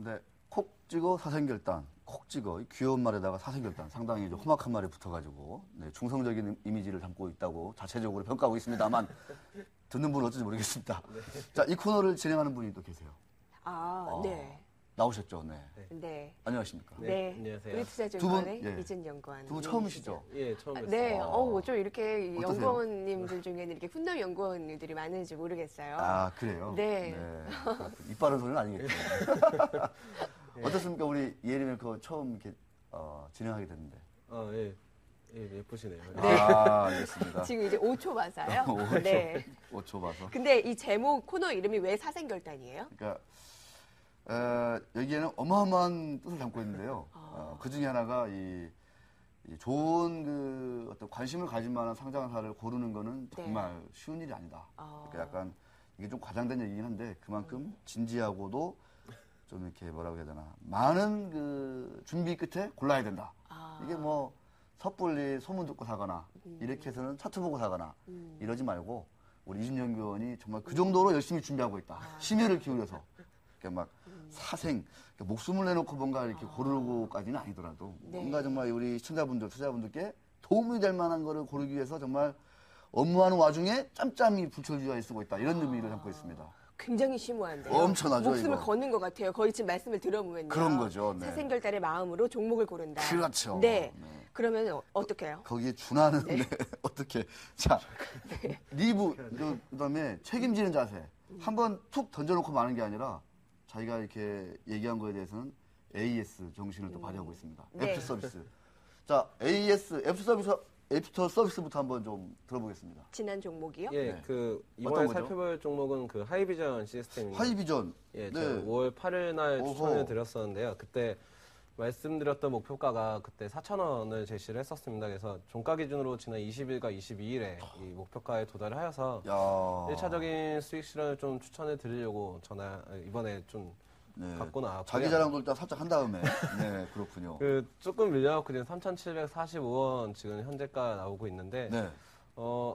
근데 콕 찍어 사생결단, 콕 찍어 이 귀여운 말에다가 사생결단 상당히 좀 험악한 말이 붙어가지고 네, 중성적인 이미지를 담고 있다고 자체적으로 평가하고 있습니다만 듣는 분은 어쩐지 모르겠습니다. 자, 이 코너를 진행하는 분이 또 계세요. 네. 나오셨죠, 네. 네. 안녕하십니까? 네. 안녕하세요. 브리투자증권의 두 분, 예. 이준 연구원. 두 분 처음이시죠? 예, 처음 뵀어요. 네. 좀 이렇게 어떠세요? 연구원님들 중에는 이렇게 훈남 연구원님들이 많은지 모르겠어요. 아, 그래요? 네. 입 바른 소리는 아니겠죠. 어떻습니까? 우리 예리 멜커 처음 이렇게 진행하게 됐는데. 예. 예, 예쁘시네요. 네. 알겠습니다. 지금 이제 5초 봐서요. 5초, 네. 5초 봐서. 근데 이 제목 코너 이름이 왜 사생결단이에요? 그러니까 여기에는 어마어마한 뜻을 담고 있는데요. 그 중에 하나가 이 좋은 그 어떤 관심을 가질 만한 상장사를 고르는 거는 정말 쉬운 일이 아니다. 그러니까 약간 이게 좀 과장된 얘기긴 한데 그만큼 진지하고도 좀 이렇게 뭐라고 해야 되나 많은 그 준비 끝에 골라야 된다. 이게 뭐 섣불리 소문 듣고 사거나 이렇게 해서는 차트 보고 사거나 이러지 말고 우리 이준영 교원이 정말 그 정도로 열심히 준비하고 있다. 심혈을 기울여서 그러니까 막 사생 그러니까 목숨을 내놓고 뭔가 이렇게 고르고까지는 아니더라도 뭔가 정말 우리 시청자분들, 투자분들께 도움이 될 만한 거를 고르기 위해서 정말 업무하는 와중에 짬짬이 불철주야에 쓰고 있다. 이런 의미를 담고 있습니다. 굉장히 심오한데요. 엄청나죠, 목숨을 이거. 거는 것 같아요. 거의 지금 말씀을 들어보면요. 그런 거죠, 네. 사생결단의 마음으로 종목을 고른다. 그렇죠. 네. 네. 그러면 어떻게 해요? 거기에 준하는 어떻게 자 리브 그다음에 책임지는 자세 한번 툭 던져놓고 마는 게 아니라 자기가 이렇게 얘기한 거에 대해서는 AS 정신을 또 발휘하고 있습니다. 네. 애프터 서비스. 자 AS 애프터 서비스부터 한번 좀 들어보겠습니다. 지난 종목이요? 예, 네. 그 어떤 이번에 거죠? 살펴볼 종목은 그 하이비전 시스템입니다. 하이비전. 예, 네. 제가 5월 8일 날 오호. 추천을 드렸었는데요. 그때 말씀드렸던 목표가가 그때 4,000원을 제시를 했었습니다. 그래서 종가 기준으로 지난 20일과 22일에 이 목표가에 도달을 하여서 야. 1차적인 수익 실현을 좀 추천해 드리려고 이번에 좀 네. 갖고 나왔고요. 자기 자랑도 일단 살짝 한 다음에. 네, 그렇군요. 조금 밀려갖고 지금 3,745원 지금 현재가 나오고 있는데 네.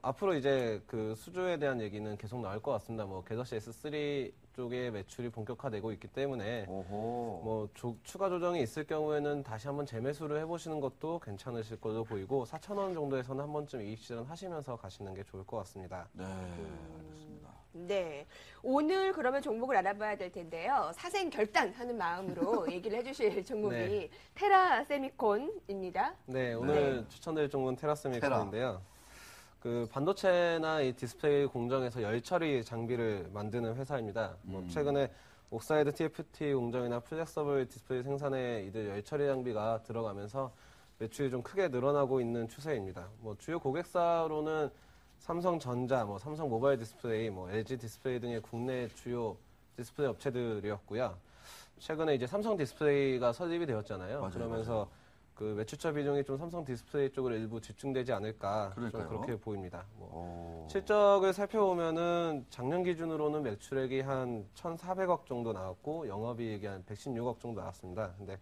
앞으로 이제 그 수주에 대한 얘기는 계속 나올 것 같습니다. 뭐 갤럭시 S3 쪽에 매출이 본격화되고 있기 때문에 오호. 뭐 추가 조정이 있을 경우에는 다시 한번 재매수를 해보시는 것도 괜찮으실 걸로 보이고 4,000원 정도에서는 한 번쯤 이익 실현하시면서 가시는 게 좋을 것 같습니다. 네, 알겠습니다. 네. 오늘 그러면 종목을 알아봐야 될 텐데요. 사생결단하는 마음으로 얘기를 해주실 종목이 네. 테라 세미콘입니다. 네, 오늘 추천드릴 종목은 테라스미콘인데요. 그 반도체나 이 디스플레이 공정에서 열 처리 장비를 만드는 회사입니다. 뭐 최근에 옥사이드 TFT 공정이나 플렉서블 디스플레이 생산에 이들 열 처리 장비가 들어가면서 매출이 좀 크게 늘어나고 있는 추세입니다. 뭐 주요 고객사로는 삼성전자, 뭐 삼성 모바일 디스플레이, 뭐 LG 디스플레이 등의 국내 주요 디스플레이 업체들이었고요. 최근에 이제 삼성 디스플레이가 설립이 되었잖아요. 맞아요, 그러면서 맞아요. 그 매출처 비중이 좀 삼성 디스플레이 쪽으로 일부 집중되지 않을까 좀 그러니까요. 그렇게 보입니다. 뭐 오. 실적을 살펴보면은 작년 기준으로는 매출액이 한 1,400억 정도 나왔고 영업이익이 한 116억 정도 나왔습니다. 근데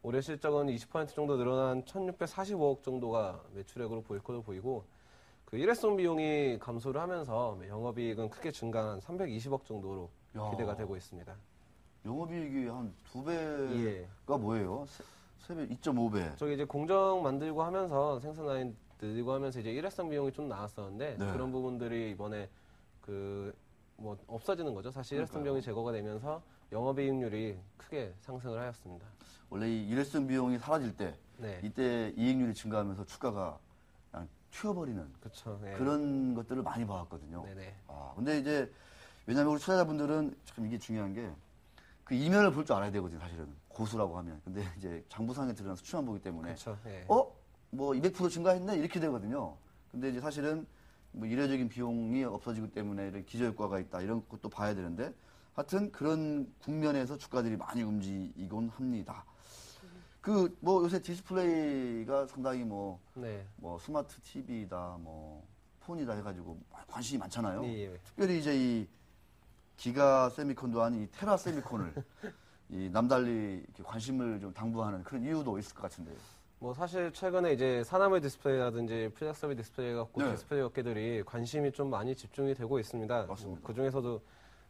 올해 실적은 20% 정도 늘어난 1,645억 정도가 매출액으로 보일 것으로 보이고 그 일회성 비용이 감소를 하면서 영업이익은 크게 증가한 320억 정도로 야. 기대가 되고 있습니다. 영업이익이 한 2배가 예. 뭐예요? 3배, 2.5배. 저기 이제 공정 만들고 하면서 생산 라인 늘리고 하면서 이제 일회성 비용이 좀 나왔었는데 네. 그런 부분들이 이번에 그 뭐 없어지는 거죠. 사실 일회성 비용이 제거가 되면서 영업이익률이 크게 상승을 하였습니다. 원래 이 일회성 비용이 사라질 때 네, 이때 이익률이 증가하면서 주가가 그냥 튀어버리는 그렇죠. 네. 그런 것들을 많이 봐왔거든요. 네네. 근데 이제 왜냐하면 우리 투자자분들은 참 이게 중요한 게 그 이면을 볼 줄 알아야 되거든요. 사실은 고수라고 하면. 근데 이제 장부상에 드러난 수치만 보기 때문에 그렇죠. 네. 뭐 200% 증가했네 이렇게 되거든요. 근데 이제 사실은 뭐 이례적인 비용이 없어지기 때문에 이런 기저효과가 있다 이런 것도 봐야 되는데 하여튼 그런 국면에서 주가들이 많이 움직이곤 합니다. 그 뭐 요새 디스플레이가 상당히 뭐 네. 스마트 TV다 뭐 폰이다 해가지고 관심이 많잖아요. 예, 예. 특별히 이제 이 기가 세미콘도 아닌 이 테라 세미콘을 이 남달리 이렇게 관심을 좀 당부하는 그런 이유도 있을 것 같은데요. 뭐 사실 최근에 이제 사나무 디스플레이라든지 플렉서블 디스플레이 갖고 네. 디스플레이 업계들이 관심이 좀 많이 집중이 되고 있습니다. 맞습니다. 그 중에서도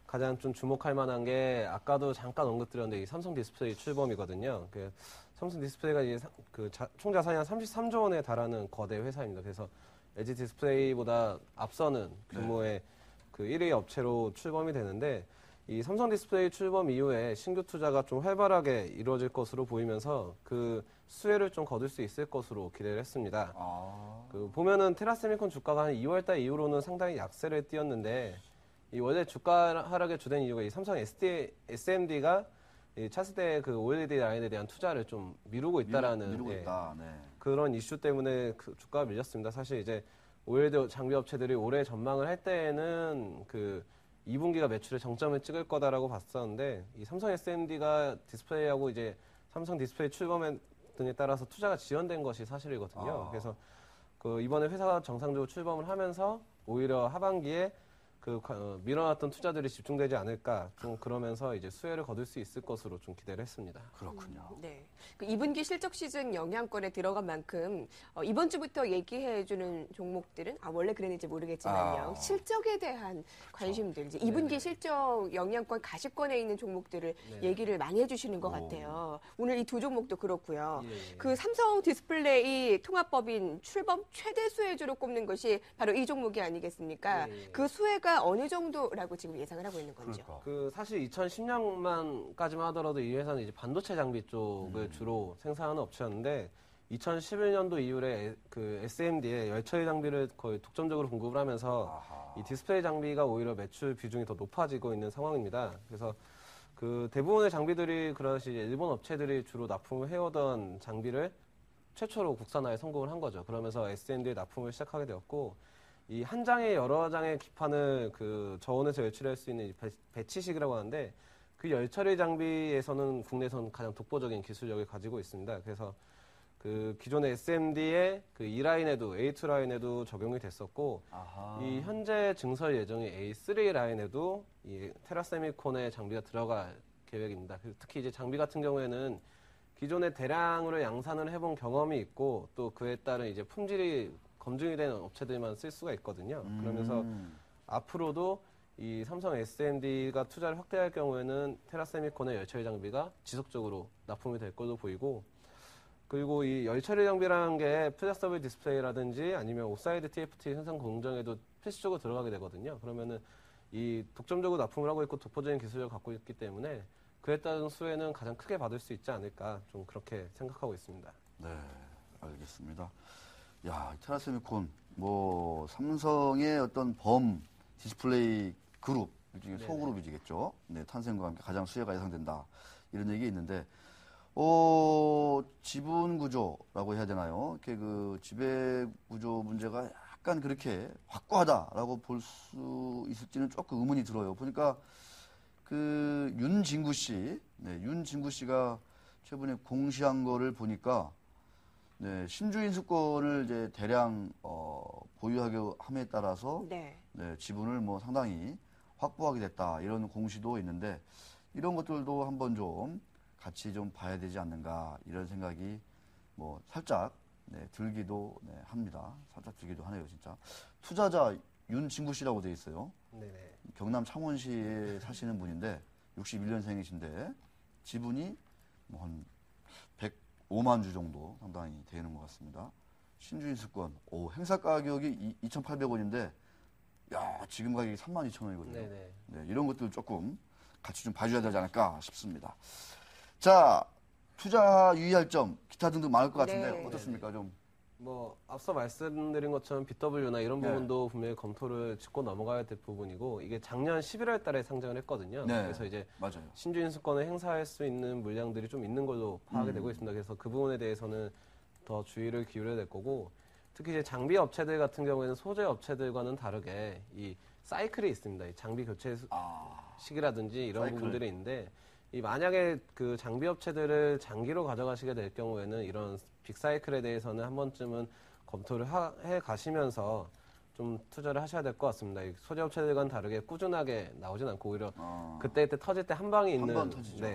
가장 좀 주목할 만한 게 아까도 잠깐 언급드렸는데 이 삼성 디스플레이 출범이거든요. 그 삼성 디스플레이가 이제 총 자산이 한 33조 원에 달하는 거대 회사입니다. 그래서 LG 디스플레이보다 앞서는 규모의 그 1위 업체로 출범이 되는데 이 삼성 디스플레이 출범 이후에 신규 투자가 좀 활발하게 이루어질 것으로 보이면서 그 수혜를 좀 거둘 수 있을 것으로 기대를 했습니다. 그 보면은 테라세미콘 주가가 한 2월달 이후로는 상당히 약세를 띄었는데 이 원래 주가 하락의 주된 이유가 이 삼성 SMD가 이 차세대 그 OLED 라인에 대한 투자를 좀 미루고 있다라는 미루고 있다. 네. 그런 이슈 때문에 그 주가가 밀렸습니다. 사실 이제 OLED 장비 업체들이 올해 전망을 할 때에는 그 2분기가 매출의 정점을 찍을 거다라고 봤었는데 이 삼성 SMD가 디스플레이하고 이제 삼성 디스플레이 출범 등에 따라서 투자가 지연된 것이 사실이거든요. 그래서 그 이번에 회사가 정상적으로 출범을 하면서 오히려 하반기에 그 밀어놨던 투자들이 집중되지 않을까 좀 그러면서 이제 수혜를 거둘 수 있을 것으로 좀 기대를 했습니다. 그렇군요. 네. 그 2분기 실적 시즌 영향권에 들어간 만큼 이번 주부터 얘기해주는 종목들은 원래 그랬는지 모르겠지만요. 실적에 대한 관심들 이제 2분기 실적 영향권 가시권에 있는 종목들을 얘기를 많이 해주시는 것 같아요. 오늘 이 두 종목도 그렇고요. 그 삼성 디스플레이 통합법인 출범 최대 수혜주로 꼽는 것이 바로 이 종목이 아니겠습니까? 그 수혜가 어느 정도라고 지금 예상을 하고 있는 건지요? 그러니까. 그 사실 2010년만까지만 하더라도 이 회사는 이제 반도체 장비 쪽을 주로 생산하는 업체였는데 2011년도 이후에 그 SMD에 열처리 장비를 거의 독점적으로 공급을 하면서 이 디스플레이 장비가 오히려 매출 비중이 더 높아지고 있는 상황입니다. 그래서 그 대부분의 장비들이 그러시 일본 업체들이 주로 납품을 해오던 장비를 최초로 국산화에 성공을 한 거죠. 그러면서 SMD에 납품을 시작하게 되었고 이 한 장에 여러 장의 기판을 그 저온에서 열처리할 수 있는 배치식이라고 하는데 그 열처리 장비에서는 국내에서는 가장 독보적인 기술력을 가지고 있습니다. 그래서 그 기존의 SMD의 그 E 라인에도 A2 라인에도 적용이 됐었고 이 현재 증설 예정의 A3 라인에도 이 테라세미콘의 장비가 들어갈 계획입니다. 특히 이제 장비 같은 경우에는 기존에 대량으로 양산을 해본 경험이 있고 또 그에 따른 이제 품질이 검증이 된 업체들만 쓸 수가 있거든요. 그러면서 앞으로도 이 삼성 SMD가 투자를 확대할 경우에는 테라세미콘의 열처리 장비가 지속적으로 납품이 될 걸로 보이고 그리고 이 열처리 장비라는 게 플렉서블 디스플레이라든지 아니면 옵사이드 TFT 생산 공정에도 필수적으로 들어가게 되거든요. 그러면은 이 독점적으로 납품을 하고 있고 독보적인 기술력을 갖고 있기 때문에 그에 따른 수혜는 가장 크게 받을 수 있지 않을까 좀 그렇게 생각하고 있습니다. 네, 알겠습니다. 야, 테라세미콘, 뭐, 삼성의 어떤 범 디스플레이 그룹, 일종의 소그룹이겠죠. 네, 탄생과 함께 가장 수혜가 예상된다. 이런 얘기 있는데, 지분 구조라고 해야 되나요? 이렇게 그 지배 구조 문제가 약간 그렇게 확고하다라고 볼 수 있을지는 조금 의문이 들어요. 보니까 그 윤진구 씨, 네, 윤진구 씨가 최근에 공시한 거를 보니까 네, 신주인 수권을 이제 대량 보유하게 함에 따라서 네, 지분을 뭐 상당히 확보하게 됐다 이런 공시도 있는데 이런 것들도 한번 좀 같이 좀 봐야 되지 않는가 이런 생각이 뭐 살짝 들기도 합니다. 살짝 들기도 하네요, 진짜. 투자자 윤진구 씨라고 돼 있어요. 네네. 경남 창원시에 사시는 분인데 61년생이신데 지분이 뭐 한 105만 주 정도 상당히 되는 것 같습니다. 신주인 수권, 행사 가격이 2,800원인데 야, 지금 가격이 32,000원이거든요. 네네. 네, 이런 것들 조금 같이 좀 봐줘야 되지 않을까 싶습니다. 자, 투자 유의할 점, 기타 등등 많을 것 같은데 네. 어떻습니까? 좀. 뭐 앞서 말씀드린 것처럼 BW나 이런 부분도 분명히 검토를 짚고 넘어가야 될 부분이고 이게 작년 11월 달에 상장을 했거든요. 네, 그래서 이제 맞아요. 신주인 수권을 행사할 수 있는 물량들이 좀 있는 걸로 파악이 되고 있습니다. 그래서 그 부분에 대해서는 더 주의를 기울여야 될 거고 특히 이제 장비 업체들 같은 경우에는 소재 업체들과는 다르게 이 사이클이 있습니다. 이 장비 교체 시기라든지 이런 사이클. 부분들이 있는데 이 만약에 그 장비 업체들을 장기로 가져가시게 될 경우에는 이런 빅사이클에 대해서는 한 번쯤은 검토를 해 가시면서 좀 투자를 하셔야 될 것 같습니다. 이 소재 업체들과는 다르게 꾸준하게 나오진 않고 오히려 그때 터질 때 한 방이 있는 번 터지죠.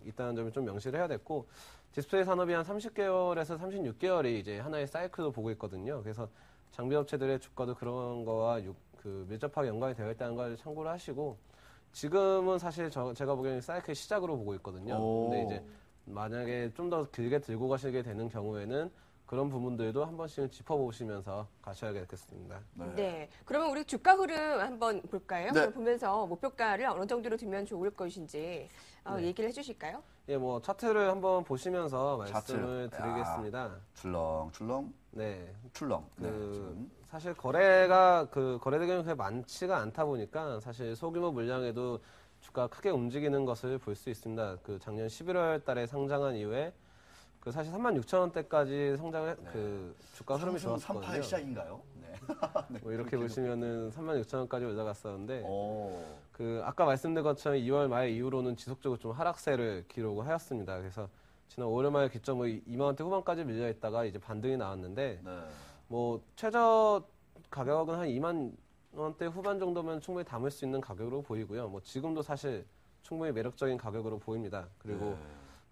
있다는 점을 좀 명시를 해야 됐고 디스플레이 산업이 한 30개월에서 36개월이 이제 하나의 사이클로 보고 있거든요. 그래서 장비 업체들의 주가도 그런 거와 그 밀접하게 연관이 되어 있다는 걸 참고를 하시고 지금은 사실 제가 보기에는 사이클 시작으로 보고 있거든요. 오. 근데 이제 만약에 좀 더 길게 들고 가시게 되는 경우에는 그런 부분들도 한 번씩은 짚어보시면서 가셔야겠습니다. 네. 그러면 우리 주가 흐름 한번 볼까요? 네. 보면서 목표가를 어느 정도로 두면 좋을 것인지 네. 얘기를 해주실까요? 예, 뭐 차트를 한번 보시면서 차트. 말씀을 드리겠습니다. 출렁출렁 네. 출렁. 네, 그 지금. 사실 거래대금이 그렇게 많지가 않다 보니까 사실 소규모 물량에도 주가 크게 움직이는 것을 볼 수 있습니다. 그 작년 11월 달에 상장한 이후에 그 사실 36,000원대까지 성장을 그 주가 흐름이 삼 좋았거든요. 38 시작인가요? 네. 네. 뭐 이렇게 보시면은 36,000원까지 올라갔었는데 오. 그 아까 말씀드린 것처럼 2월 말 이후로는 지속적으로 좀 하락세를 기록을 하였습니다. 그래서 지난 5월 말 기점으로 2만 원대 후반까지 밀려 있다가 이제 반등이 나왔는데 네. 뭐 최저 가격은 한 2만 원대 후반 정도면 충분히 담을 수 있는 가격으로 보이고요. 뭐 지금도 사실 충분히 매력적인 가격으로 보입니다. 그리고 네.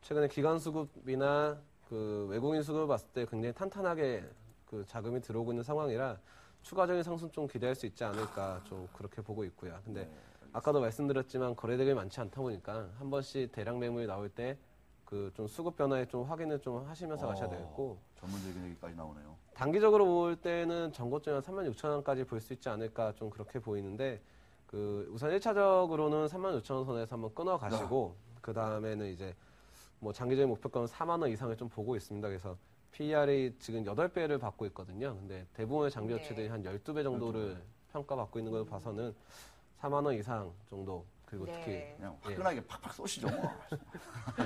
최근에 기관 수급이나 그 외국인 수급을 봤을 때 굉장히 탄탄하게 그 자금이 들어오고 있는 상황이라 추가적인 상승 좀 기대할 수 있지 않을까 좀 그렇게 보고 있고요. 근데 네. 아까도 말씀드렸지만 거래대금이 많지 않다 보니까 한 번씩 대량 매물이 나올 때 그 좀 수급 변화에 좀 확인을 좀 하시면서 가셔야 되겠고 전문적인 얘기까지 나오네요. 단기적으로 볼 때는 전고점이 36,000원까지 볼 수 있지 않을까 좀 그렇게 보이는데 그 우선 1차적으로는 36,000원 선에서 한번 끊어 가시고 그 다음에는 이제 뭐 장기적인 목표가는 4만 원 이상을 좀 보고 있습니다. 그래서 PER이 지금 8배를 받고 있거든요. 근데 대부분의 장비 업체들이 한 12배 정도를 평가받고 있는 걸 봐서는 4만 원 이상 정도 그리고 네. 특히 그냥 화끈하게 팍팍 쏘시죠. 뭐.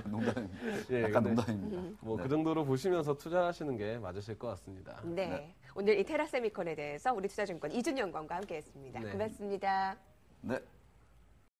농담입니다. 예, 약간 근데 농담입니다. 뭐 네. 그 정도로 보시면서 투자하시는 게 맞으실 것 같습니다. 네. 네. 오늘 이 테라세미콘에 대해서 우리 투자증권 이준영 관과 함께했습니다. 네. 고맙습니다. 네.